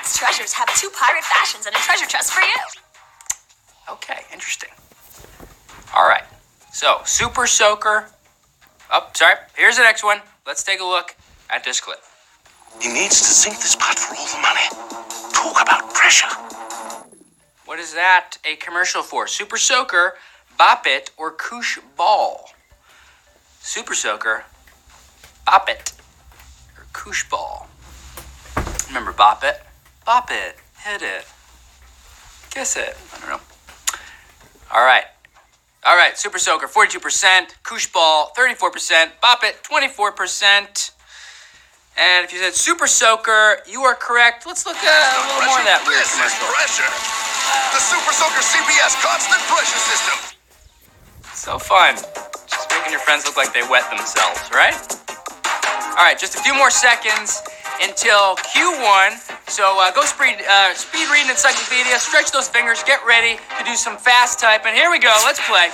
Cat's Treasures have 2 pirate fashions and a treasure chest for you. Okay, interesting. All right. So, Super Soaker. Oh, sorry. Here's the next one. Let's take a look at this clip. He needs to sink this pot for all the money. Talk about pressure. What is that a commercial for? Super Soaker, Bop It, or Koosh Ball? Super Soaker, Bop It, or Koosh Ball. Remember Bop It? Bop it, hit it, kiss it. I don't know. All right, Super Soaker, 42%, Koosh Ball, 34%, Bop It, 24%. And if you said Super Soaker, you are correct. Let's look a little more of that weird commercial. Pressure. The Super Soaker CBS constant pressure system. So fun. Just making your friends look like they wet themselves, right? All right, just a few more seconds until Q1. So go speed reading encyclopedia, stretch those fingers, get ready to do some fast typing. Here we go, let's play.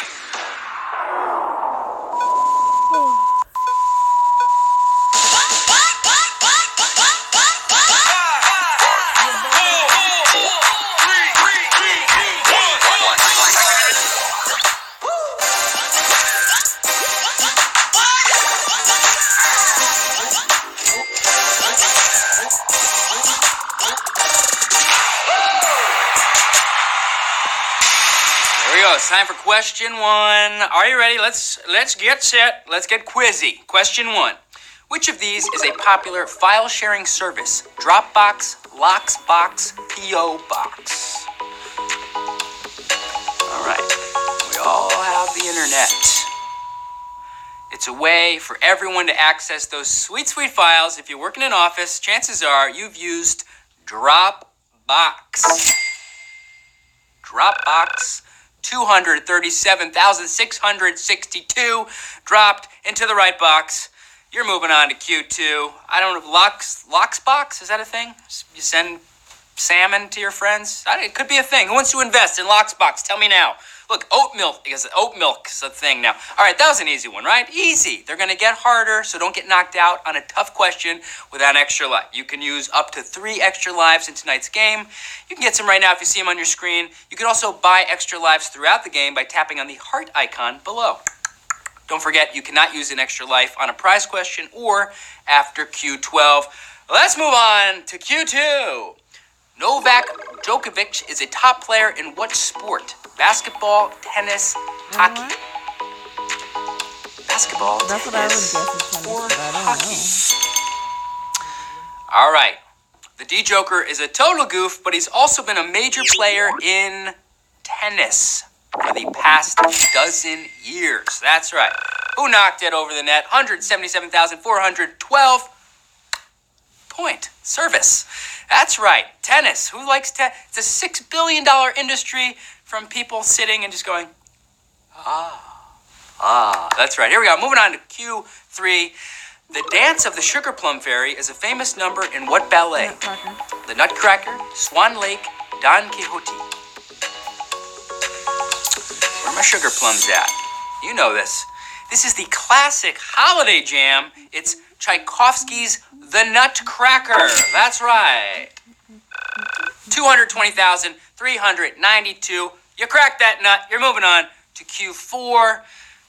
It's time for question 1. Are you ready? Let's get set. Let's get quizzy. Question 1. Which of these is a popular file sharing service? Dropbox, Locksbox, P.O. Box. All right. We all have the internet. It's a way for everyone to access those sweet, sweet files. If you work in an office, chances are you've used Dropbox. Dropbox. 237,662 dropped into the right box. You're moving on to Q2. I don't know, Locksbox, is that a thing? You send salmon to your friends? It could be a thing. Who wants to invest in Locksbox? Tell me now. Look, oat milk is a thing now. All right, that was an easy one, right? Easy. They're going to get harder, so don't get knocked out on a tough question without an extra life. You can use up to 3 extra lives in tonight's game. You can get some right now if you see them on your screen. You can also buy extra lives throughout the game by tapping on the heart icon below. Don't forget, you cannot use an extra life on a prize question or after Q12. Let's move on to Q2. Novak Djokovic is a top player in what sport? Basketball, tennis, hockey. Basketball, That's what I would guess is tennis, or but I don't hockey. All right. The D-Joker is a total goof, but he's also been a major player in tennis for the past dozen years. That's right. Who knocked it over the net? 177,412 point service. That's right. Tennis. Who likes tennis? It's a $6 billion industry from people sitting and just going, that's right. Here we go. Moving on to Q3. The Dance of the Sugar Plum Fairy is a famous number in what ballet? Nutcracker. The Nutcracker, Swan Lake, Don Quixote. Where are my sugar plums at? You know this. This is the classic holiday jam. It's Tchaikovsky's The Nutcracker. That's right. 220,392. You cracked that nut. You're moving on to Q4.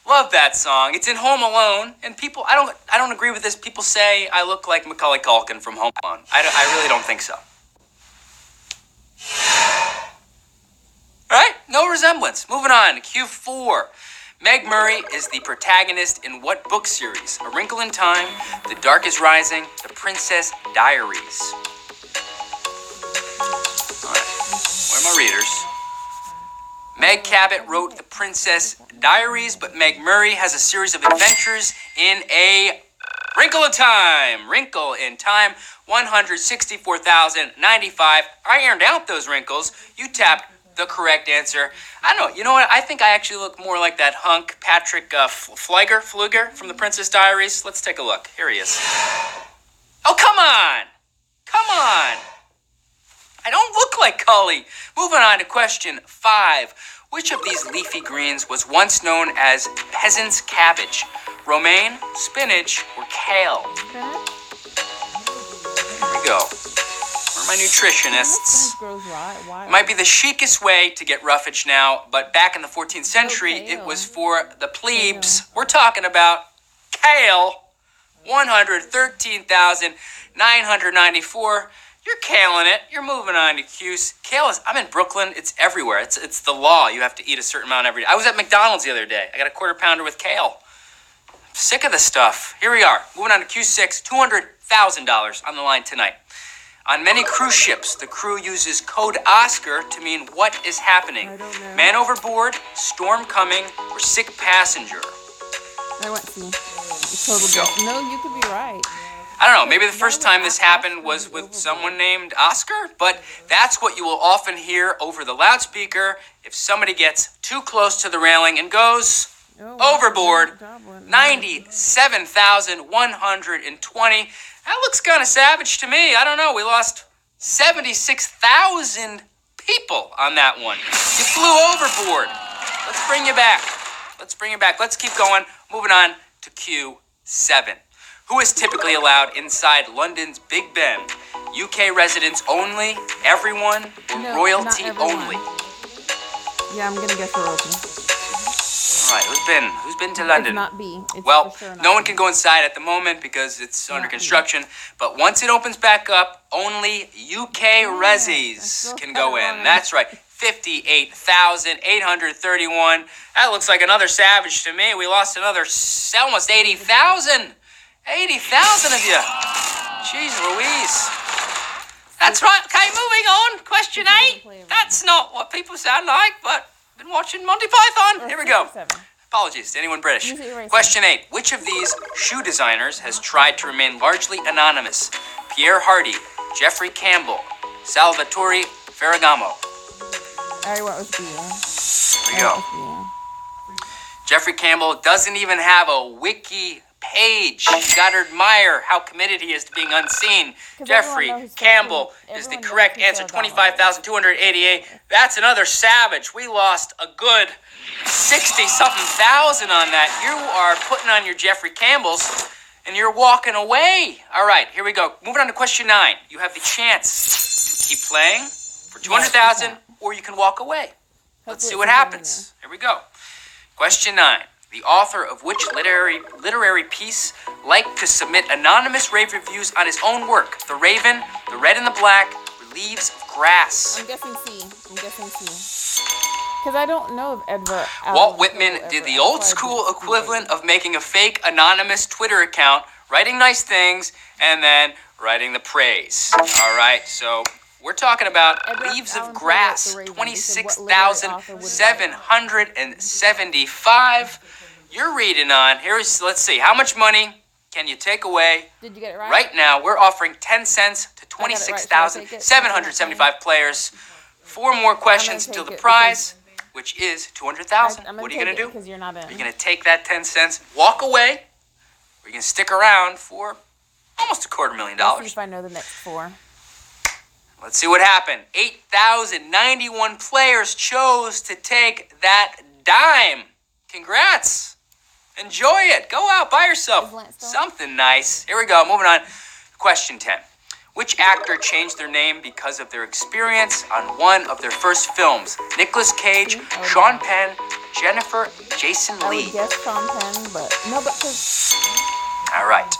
Love that song. It's in Home Alone, and people, I don't agree with this. People say I look like Macaulay Culkin from Home Alone. I really don't think so. All right, no resemblance. Moving on to Q4. Meg Murray is the protagonist in what book series? A Wrinkle in Time, The Dark is Rising, The Princess Diaries. All right, where are my readers? Meg Cabot wrote The Princess Diaries, but Meg Murray has a series of adventures in A Wrinkle in Time. Wrinkle in Time, 164,095. I ironed out those wrinkles. You tapped the correct answer. I don't know. You know what? I think I actually look more like that hunk Patrick Flueger from The Princess Diaries. Let's take a look. Here he is. Oh, come on. Come on. I don't look like Cully. Moving on to question 5. Which of these leafy greens was once known as peasant's cabbage? Romaine, spinach, or kale? Here we go. Where are my nutritionists. This grows right. Why? It might be the chicest way to get roughage now, but back in the 14th century, it was for the plebes. We're talking about kale, 113,994. You're kailing it. You're moving on to Q's. Kale is, I'm in Brooklyn. It's everywhere. It's the law. You have to eat a certain amount every day. I was at McDonald's the other day. I got a quarter pounder with kale. I'm sick of this stuff. Here we are. Moving on to Q6, $200,000 on the line tonight. On many cruise ships, the crew uses code Oscar to mean what is happening. I don't know. Man overboard, storm coming, or sick passenger. I went to total Go. guess. No, you could be right. I don't know, maybe the first time this happened was with someone named Oscar, but that's what you will often hear over the loudspeaker if somebody gets too close to the railing and goes overboard. 97,120. That looks kind of savage to me. I don't know. We lost 76,000 people on that one. You flew overboard. Let's bring you back. Let's keep going. Moving on to Q7. Who is typically allowed inside London's Big Ben? UK residents only, everyone, or No, royalty not everyone. only? Yeah, I'm gonna guess royalty. All right, who's been to It's London? not B. It's Well, for sure not no one B. can go inside at the moment because it's under Not construction. But once it opens back up, only UK resis still can got go it in. wrong. That's right. 58,831. That looks like another savage to me. We lost another almost 80,000. 80,000 of you. Jeez Louise. That's right. Okay, moving on. Question 8. That's not what people sound like, but I've been watching Monty Python. Here we go. 7. Apologies to anyone British. Use it, erase it. Question 8. Which of these shoe designers has tried to remain largely anonymous? Pierre Hardy, Jeffrey Campbell, Salvatore Ferragamo. I already went with B. Here we go. Jeffrey Campbell doesn't even have a wiki page. You gotta admire how committed he is to being unseen. 'Cause Jeffrey everyone knows Campbell Jeffrey- is the everyone correct knows answer. Ferragamo. 25,288. That's another savage. We lost a good 60-something thousand on that. You are putting on your Jeffrey Campbells and you're walking away. All right, here we go. Moving on to question 9. You have the chance to keep playing for 200,000 or you can walk away. Let's see what happens. Here we go. Question 9. The author of which literary piece liked to submit anonymous rave reviews on his own work? The Raven, The Red and the Black, or Leaves of Grass? I'm guessing C. Because I don't know if Edward Walt Whitman did the old school equivalent of making a fake anonymous Twitter account, writing nice things, and then writing the praise. All right, so we're talking about Edward Leaves Allan of Poe Grass, wrote The Raven. He said, "What literary author would write?" 26,775. You're reading on. Let's see. How much money can you take away? Did you get it right? Right now, we're offering 10 cents to got it right, so I'll take it. 26,775 players. 4 more questions take until the it prize, which is 200,000. I'm What are you going to do? Because you're not in. Are you going to take that 10 cents, walk away, or are you going to stick around for almost $250,000? Let's see if I know the next 4. Let's see what happened. 8,091 players chose to take that dime. Congrats. Enjoy it. Go out, buy yourself Is Lance still on? something nice. Here we go. Moving on. Question 10. Which actor changed their name because of their experience on one of their first films? Nicolas Cage, Sean Penn, Jennifer, Jason I Lee. would guess Sean Penn, but no, but because All right.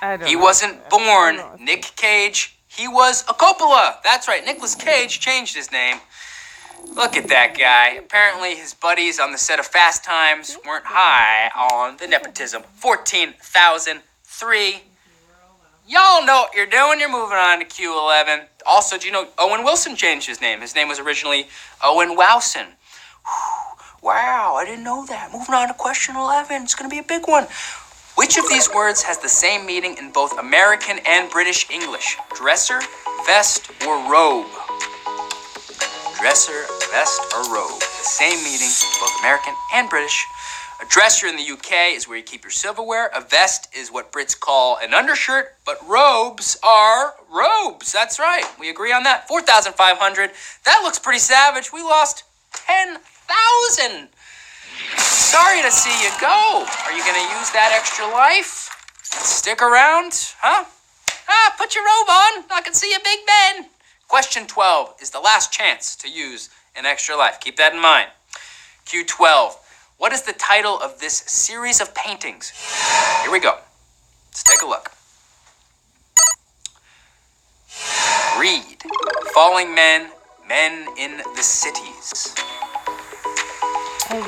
I don't He know. wasn't I born don't know. Nick Cage. He was a Coppola. That's right. Nicolas Cage changed his name. Look at that guy. Apparently his buddies on the set of Fast Times weren't high on the nepotism. 14,003. Y'all know what you're doing. You're moving on to Q11. Also, do you know Owen Wilson changed his name? His name was originally Owen Wowson. Wow, I didn't know that. Moving on to question 11. It's going to be a big one. Which of these words has the same meaning in both American and British English? Dresser, vest, or robe? Dresser, vest, or robe. The same meaning in both American and British. A dresser in the UK is where you keep your silverware. A vest is what Brits call an undershirt, but robes are robes. That's right. We agree on that. 4,500. That looks pretty savage. We lost 10,000. Sorry to see you go. Are you going to use that extra life and stick around? Huh? Put your robe on. I can see you, Big Ben. Question 12 is the last chance to use an extra life. Keep that in mind. Q12. What is the title of this series of paintings? Here we go. Let's take a look. Read. Falling Men, Men in the Cities.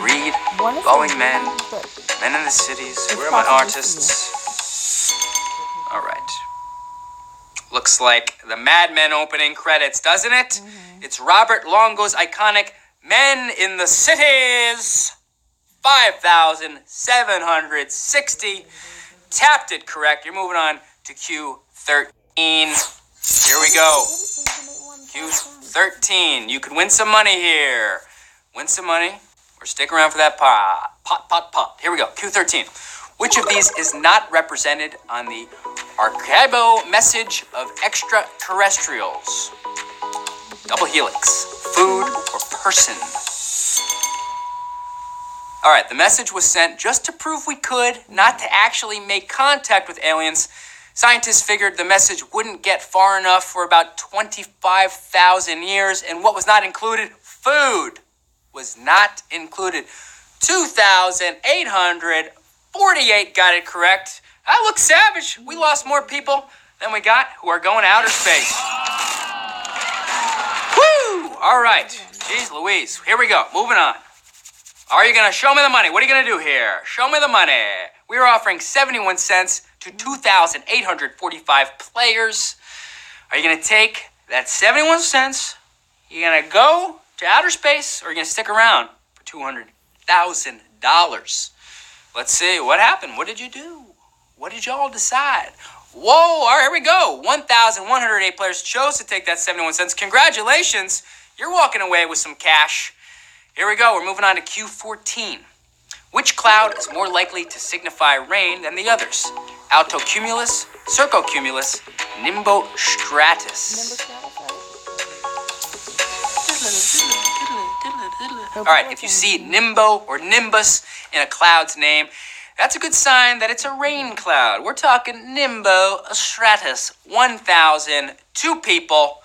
Read. Falling Men, Men in the Cities. Where are my artists? All right. Looks like the Mad Men opening credits, doesn't it? Mm-hmm. It's Robert Longo's iconic Men in the Cities. 5,760. Tapped it correct. You're moving on to Q13. Here we go. Q13. You could win some money here. Win some money or stick around for that pot. Here we go. Q13. Which of these is not represented on the Arecibo message of extraterrestrials? Double helix, food, or person? All right, the message was sent just to prove we could, not to actually make contact with aliens. Scientists figured the message wouldn't get far enough for about 25,000 years, and what was not included? Food was not included. 2,848 got it correct. I look savage. We lost more people than we got who are going to outer space. Woo! All right. Jeez Louise. Here we go. Moving on. Are you going to show me the money? What are you going to do here? Show me the money. We are offering 71 cents to 2,845 players. Are you going to take that 71 cents? You're going to go to outer space, or are you going to stick around for $200,000? Let's see. What happened? What did you do? What did y'all decide? Whoa, all right, here we go. 1,108 players chose to take that 71 cents. Congratulations. You're walking away with some cash. Here we go. We're moving on to Q14. Which cloud is more likely to signify rain than the others? Altocumulus, circocumulus, nimbostratus. All right, if you see nimbo or nimbus in a cloud's name, that's a good sign that it's a rain cloud. We're talking nimbostratus. 1,002 people.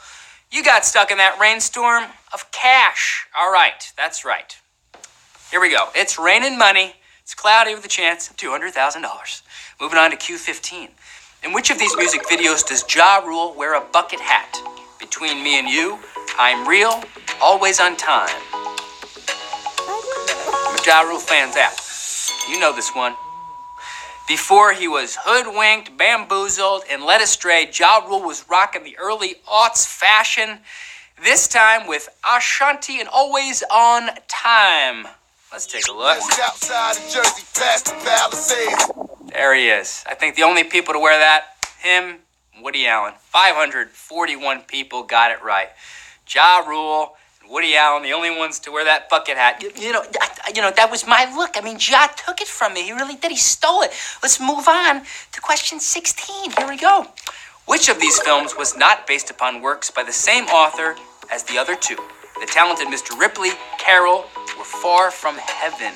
You got stuck in that rainstorm of cash. All right, that's right. Here we go. It's raining money. It's cloudy with a chance of $200,000. Moving on to Q15. In which of these music videos does Ja Rule wear a bucket hat? Between Me and You, I'm Real, Always on Time. Ja Rule fans out. You know this one. Before he was hoodwinked, bamboozled, and led astray, Ja Rule was rocking the early aughts fashion. This time with Ashanti and Always on Time. Let's take a look. There he is. I think the only people to wear that, him, Woody Allen. 541 people got it right. Ja Rule and Woody Allen, the only ones to wear that bucket hat. You know, that was my look. I mean, Ja took it from me. He really did. He stole it. Let's move on to question 16. Here we go. Which of these films was not based upon works by the same author as the other two? The Talented Mr. Ripley, Carol, or Far from Heaven?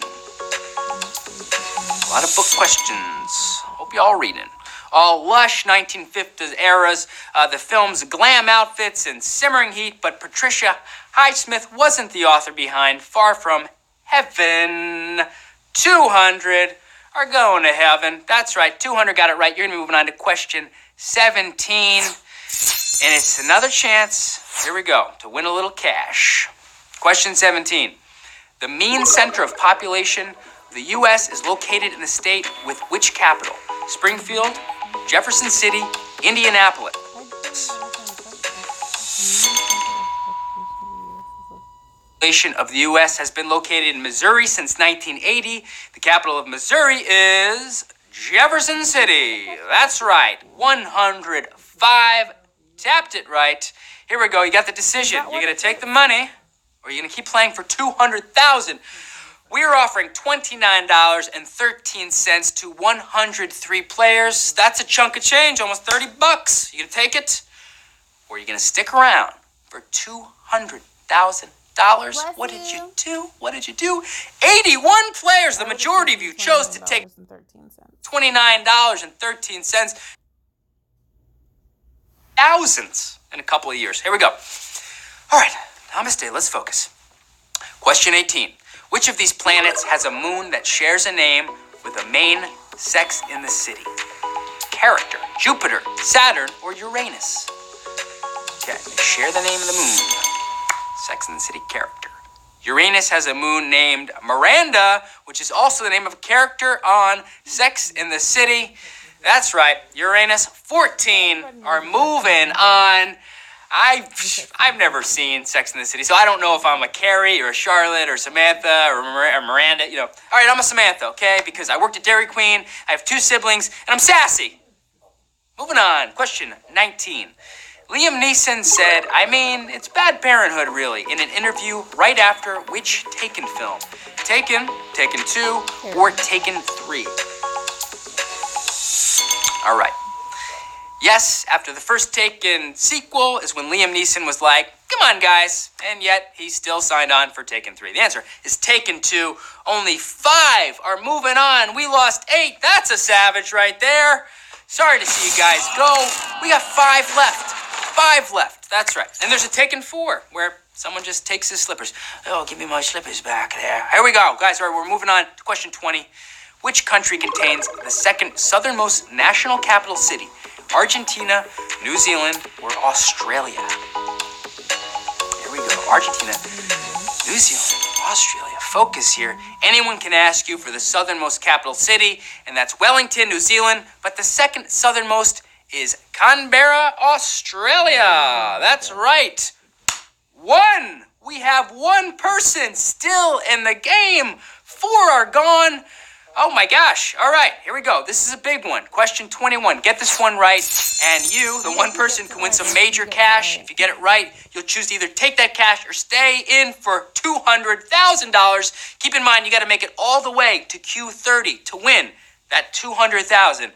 A lot of book questions. Hope y'all reading. All lush 1950s eras, the film's glam outfits and simmering heat, but Patricia Highsmith wasn't the author behind Far From Heaven. 200 are going to heaven. That's right, 200 got it right. You're going to be moving on to question 17. And it's another chance, here we go, to win a little cash. Question 17. The mean center of population of the U.S. is located in the state with which capital? Springfield, Jefferson City, Indianapolis. Population of the U.S. has been located in Missouri since 1980. The capital of Missouri is Jefferson City. That's right, 105. Tapped it right. Here we go. You got the decision. You're going to take the money, or you're going to keep playing for $200,000. We are offering $29.13 to 103 players. That's a chunk of change, almost $30. You going to take it, or you're going to stick around for $200,000? What did you do? What did you do? 81 players. The majority of you chose to take $29.13. Thousands in a couple of years. Here we go. All right, namaste, let's focus. Question 18. Which of these planets has a moon that shares a name with a main Sex in the City character? Jupiter, Saturn, or Uranus? Okay, they share the name of the moon. Sex in the City character. Uranus has a moon named Miranda, which is also the name of a character on Sex in the City. That's right, Uranus. 14 are moving on. I've never seen Sex in the City, so I don't know if I'm a Carrie or a Charlotte or Samantha or Miranda, All right, I'm a Samantha, okay? Because I worked at Dairy Queen, I have 2 siblings, and I'm sassy. Moving on, question 19. Liam Neeson said, it's Bad Parenthood, really, in an interview right after which Taken film? Taken, Taken 2, or Taken 3? All right. Yes, after the first Taken sequel is when Liam Neeson was like, come on, guys. And yet, he still signed on for Taken 3. The answer is Taken 2. Only 5 are moving on. We lost 8. That's a savage right there. Sorry to see you guys go. We got 5 left. 5 left. That's right. And there's a Taken 4 where someone just takes his slippers. Oh, give me my slippers back there. Here we go. Guys, all right, we're moving on to question 20. Which country contains the second southernmost national capital city? Argentina, New Zealand, or Australia? Here we go. Argentina, New Zealand, Australia. Focus here. Anyone can ask you for the southernmost capital city, and that's Wellington, New Zealand. But the second southernmost is Canberra, Australia. That's right. 1. We have 1 person still in the game. 4 are gone. Oh my gosh. All right, here we go. This is a big one. Question 21. Get this one right, and you, the 1 person, can win some major cash. If you get it right, you'll choose to either take that cash or stay in for $200,000. Keep in mind, you got to make it all the way to Q30 to win that $200,000.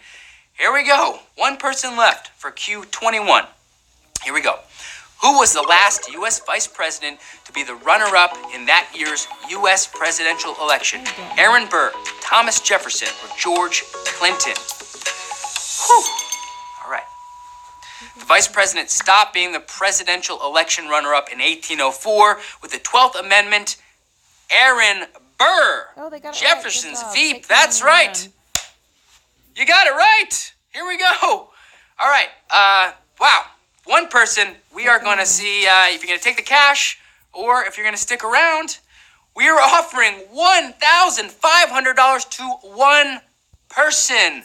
Here we go. 1 person left for Q21. Here we go. Who was the last U.S. vice president to be the runner-up in that year's U.S. presidential election? Aaron Burr, Thomas Jefferson, or George Clinton? Whew. All right. The vice president stopped being the presidential election runner-up in 1804 with the 12th Amendment. Aaron Burr, Jefferson's Veep. That's right. You got it right. Here we go. All right. Wow. 1 person. We are going to see if you're going to take the cash or if you're going to stick around. We are offering $1,500 to 1 person.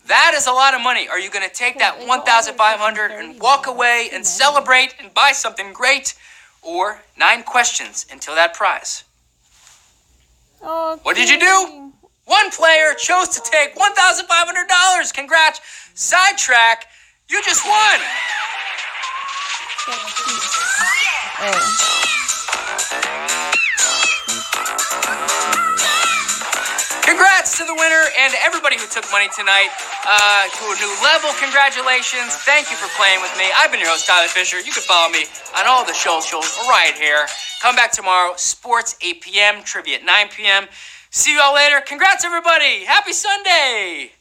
That is a lot of money. Are you going to take that $1,500 and walk away and celebrate and buy something great? Or 9 questions until that prize? What did you do? 1 player chose to take $1,500. Congrats. Sidetrack. You just won. Congrats to the winner and everybody who took money tonight to a new level. Congratulations. Thank you for playing with me. I've been your host, Tyler Fisher. You can follow me on all the shows right here. Come back tomorrow. Sports 8 p.m. Trivia at 9 p.m. See you all later. Congrats, everybody. Happy Sunday.